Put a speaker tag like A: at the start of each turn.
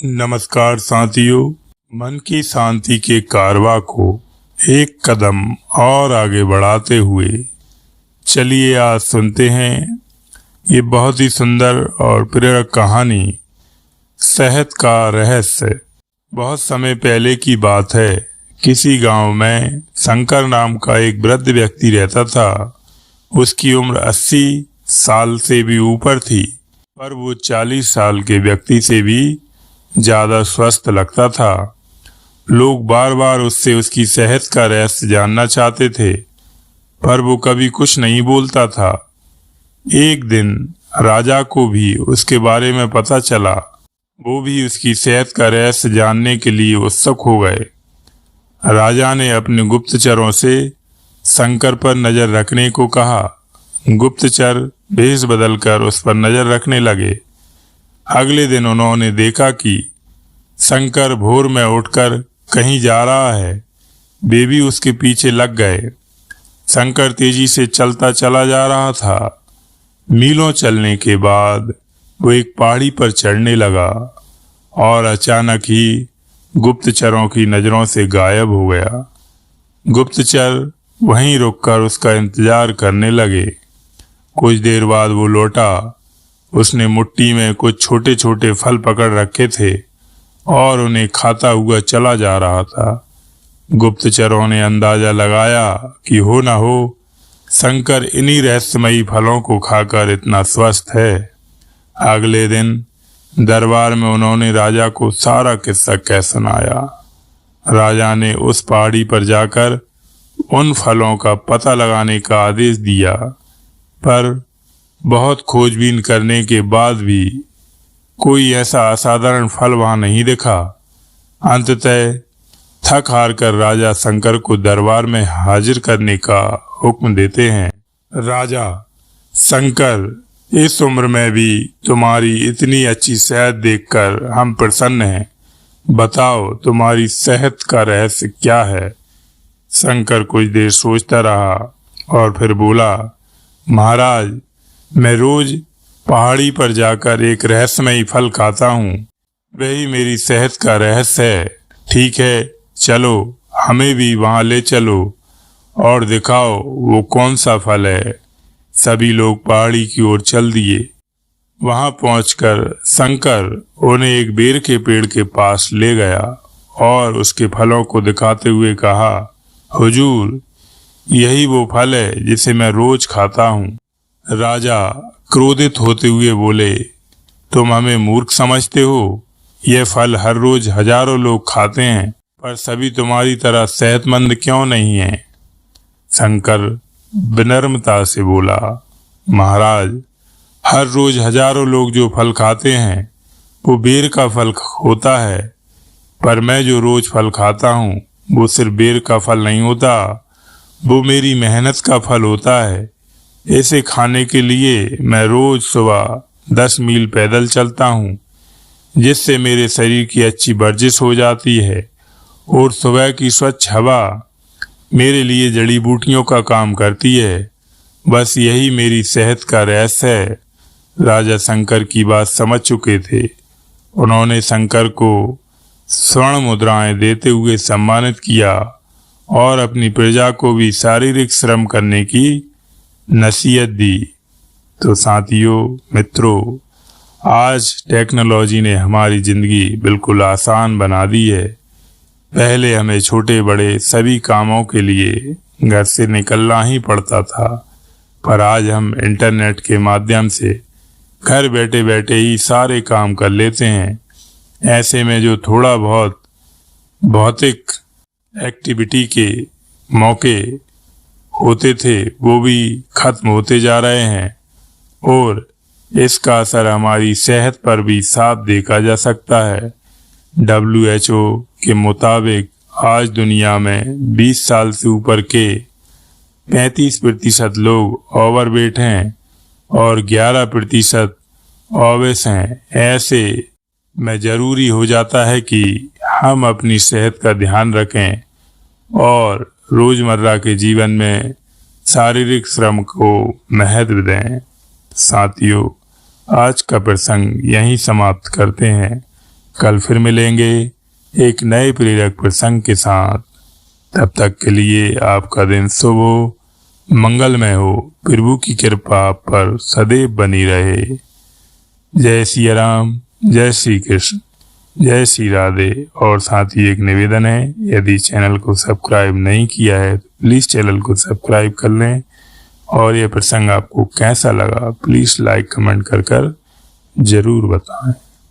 A: नमस्कार साथियों, मन की शांति के कारवां को एक कदम और आगे बढ़ाते हुए चलिए आज सुनते हैं ये बहुत ही सुंदर और प्रेरक कहानी, शहद का रहस्य। बहुत समय पहले की बात है। किसी गांव में शंकर नाम का एक वृद्ध व्यक्ति रहता था। उसकी उम्र 80 साल से भी ऊपर थी, पर वो 40 साल के व्यक्ति से भी ज्यादा स्वस्थ लगता था। लोग बार बार उससे उसकी सेहत का रहस्य जानना चाहते थे, पर वो कभी कुछ नहीं बोलता था। एक दिन राजा को भी उसके बारे में पता चला। वो भी उसकी सेहत का रहस्य जानने के लिए उत्सुक हो गए। राजा ने अपने गुप्तचरों से शंकर पर नजर रखने को कहा। गुप्तचर भेष बदलकर उस पर नजर रखने लगे। अगले दिन उन्होंने देखा कि शंकर भोर में उठकर कहीं जा रहा है। वे भी उसके पीछे लग गए। शंकर तेजी से चलता चला जा रहा था। मीलों चलने के बाद वो एक पहाड़ी पर चढ़ने लगा और अचानक ही गुप्तचरों की नजरों से गायब हो गया। गुप्तचर वहीं रुककर उसका इंतजार करने लगे। कुछ देर बाद वो लौटा। उसने मुट्ठी में कुछ छोटे छोटे फल पकड़ रखे थे और उन्हें खाता हुआ चला जा रहा था। गुप्तचरों ने अंदाजा लगाया कि हो न हो शंकर इन्हीं रहस्यमयी फलों को खाकर इतना स्वस्थ है। अगले दिन दरबार में उन्होंने राजा को सारा किस्सा कह सुनाया। राजा ने उस पहाड़ी पर जाकर उन फलों का पता लगाने का आदेश दिया, पर बहुत खोजबीन करने के बाद भी कोई ऐसा असाधारण फल वहां नहीं दिखा। अंततः थक हार कर राजा शंकर को दरबार में हाजिर करने का हुक्म देते हैं। राजा, शंकर, इस उम्र में भी तुम्हारी इतनी अच्छी सेहत देखकर हम प्रसन्न हैं। बताओ तुम्हारी सेहत का रहस्य क्या है? शंकर कुछ देर सोचता रहा और फिर बोला, महाराज, मैं रोज पहाड़ी पर जाकर एक रहस्यमयी फल खाता हूँ। वही मेरी सेहत का रहस्य है। ठीक है, चलो हमें भी वहां ले चलो और दिखाओ वो कौन सा फल है। सभी लोग पहाड़ी की ओर चल दिए। वहां पहुंचकर शंकर उन्हें एक बेर के पेड़ के पास ले गया और उसके फलों को दिखाते हुए कहा, हुजूर, यही वो फल है जिसे मैं रोज खाता हूँ। राजा क्रोधित होते हुए बोले, तुम हमें मूर्ख समझते हो? यह फल हर रोज हजारों लोग खाते हैं, पर सभी तुम्हारी तरह सेहतमंद क्यों नहीं हैं? शंकर विनम्रता से बोला, महाराज, हर रोज हजारों लोग जो फल खाते हैं वो बेर का फल होता है, पर मैं जो रोज फल खाता हूँ वो सिर्फ बेर का फल नहीं होता, वो मेरी मेहनत का फल होता है। इसे खाने के लिए मैं रोज सुबह 10 मील पैदल चलता हूँ, जिससे मेरे शरीर की अच्छी वर्जिश हो जाती है और सुबह की स्वच्छ हवा मेरे लिए जड़ी बूटियों का काम करती है। बस यही मेरी सेहत का रहस्य है। राजा शंकर की बात समझ चुके थे। उन्होंने शंकर को स्वर्ण मुद्राएं देते हुए सम्मानित किया और अपनी प्रजा को भी शारीरिक श्रम करने की नसीहत दी। तो साथियों, मित्रों, आज टेक्नोलॉजी ने हमारी जिंदगी बिल्कुल आसान बना दी है। पहले हमें छोटे बड़े सभी कामों के लिए घर से निकलना ही पड़ता था, पर आज हम इंटरनेट के माध्यम से घर बैठे बैठे ही सारे काम कर लेते हैं। ऐसे में जो थोड़ा बहुत भौतिक एक्टिविटी के मौके होते थे वो भी खत्म होते जा रहे हैं और इसका असर हमारी सेहत पर भी साफ देखा जा सकता है। WHO के मुताबिक आज दुनिया में 20 साल से ऊपर के 35% लोग ओवरवेट हैं और 11% ओबेस हैं। ऐसे में जरूरी हो जाता है कि हम अपनी सेहत का ध्यान रखें और रोजमर्रा के जीवन में शारीरिक श्रम को महत्व दें। साथियों, आज का प्रसंग यहीं समाप्त करते हैं। कल फिर मिलेंगे एक नए प्रेरक प्रसंग के साथ। तब तक के लिए आपका दिन शुभ हो, मंगलमय हो, प्रभु की कृपा आप पर सदैव बनी रहे। जय सिया राम, जय श्री कृष्ण, जय श्री राधे। और साथ ही एक निवेदन है, यदि चैनल को सब्सक्राइब नहीं किया है तो प्लीज़ चैनल को सब्सक्राइब कर लें। और यह प्रसंग आपको कैसा लगा प्लीज़ लाइक कमेंट कर जरूर बताएं।